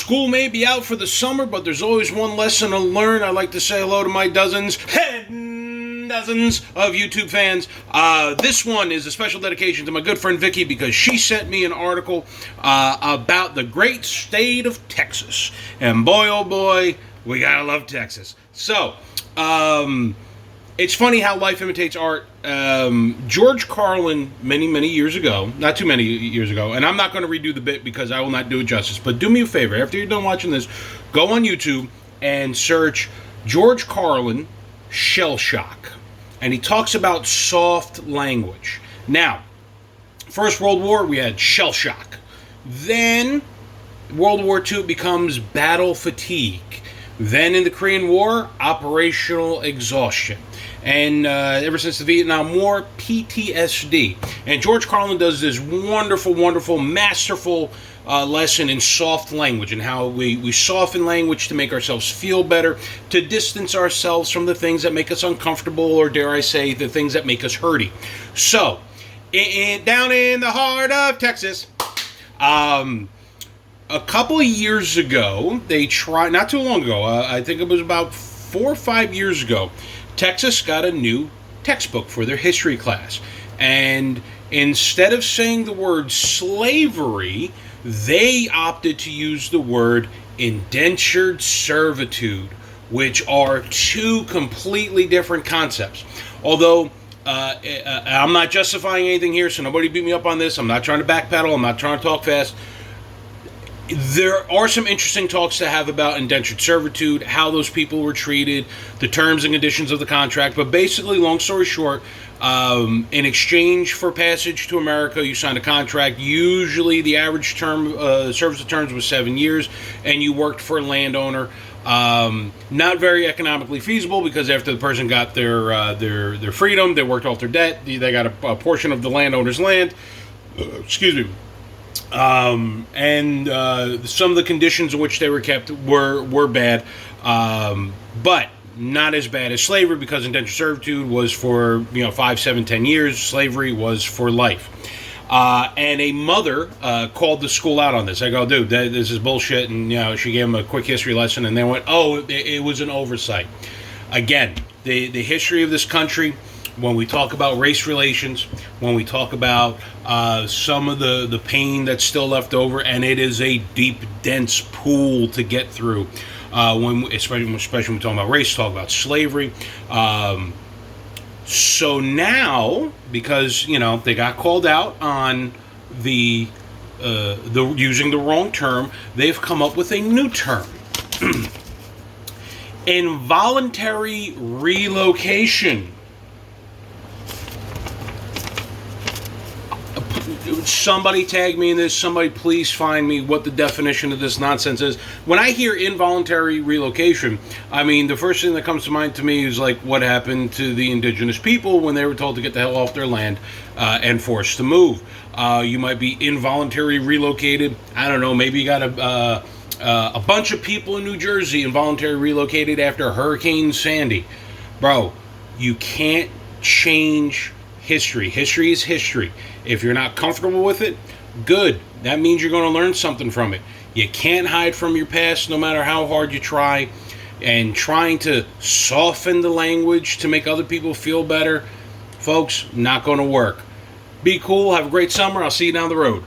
School may be out for the summer, but there's always one lesson to learn. I'd like to say hello to my dozens and dozens of YouTube fans. This one is a special dedication to my good friend Vicky because she sent me an article about the great state of Texas. And boy, oh boy, we gotta love Texas. So, it's funny how life imitates art. George Carlin, many years ago, not too many years ago, and I'm not going to redo the bit because I will not do it justice, but do me a favor. After you're done watching this, go on YouTube and search George Carlin shell shock. And he talks about soft language. Now, First World War, we had shell shock. Then, World War II becomes battle fatigue. Then in the Korean War, operational exhaustion. And ever since the Vietnam War, PTSD. And George Carlin does this wonderful, masterful lesson in soft language and how we soften language to make ourselves feel better, to distance ourselves from the things that make us uncomfortable, or dare I say, the things that make us hurty. So, down in the heart of Texas, a couple of years ago, they tried, not too long ago, I think it was about 4 or 5 years ago, Texas got a new textbook for their history class. And instead of saying the word slavery, they opted to use the word indentured servitude, which are two completely different concepts. Although, I'm not justifying anything here, so nobody beat me up on this. I'm not trying to backpedal. I'm not trying to talk fast. There are some interesting talks to have about indentured servitude, how those people were treated, the terms and conditions of the contract. But basically, long story short, in exchange for passage to America, you signed a contract. Usually, the average term service of terms was 7 years, and you worked for a landowner. Not very economically feasible because after the person got their freedom, they worked off their debt. They got a portion of the landowner's land. Excuse me. And some of the conditions in which they were kept were bad, but not as bad as slavery, because indentured servitude was for 5, 7, 10 years. Slavery was for life. And a mother called the school out on this. I go, dude, this is bullshit. And she gave them a quick history lesson, and they went, oh, it was an oversight. Again, the history of this country. When we talk about race relations, when we talk about some of the pain that's still left over, and it is a deep, dense pool to get through, especially when we're talking about race, talk about slavery. So now, because they got called out on the using the wrong term, they've come up with a new term: involuntary relocation. Somebody tag me in this. Somebody please find me what the definition of this nonsense is. When I hear involuntary relocation, I mean, the first thing that comes to mind to me is like what happened to the indigenous people when they were told to get the hell off their land and forced to move. You might be involuntarily relocated. I don't know. Maybe you got a bunch of people in New Jersey involuntarily relocated after Hurricane Sandy. Bro, you can't change history. History is history. If you're not comfortable with it, good. That means you're going to learn something from it. You can't hide from your past no matter how hard you try. And trying to soften the language to make other people feel better, folks, not going to work. Be cool. Have a great summer. I'll see you down the road.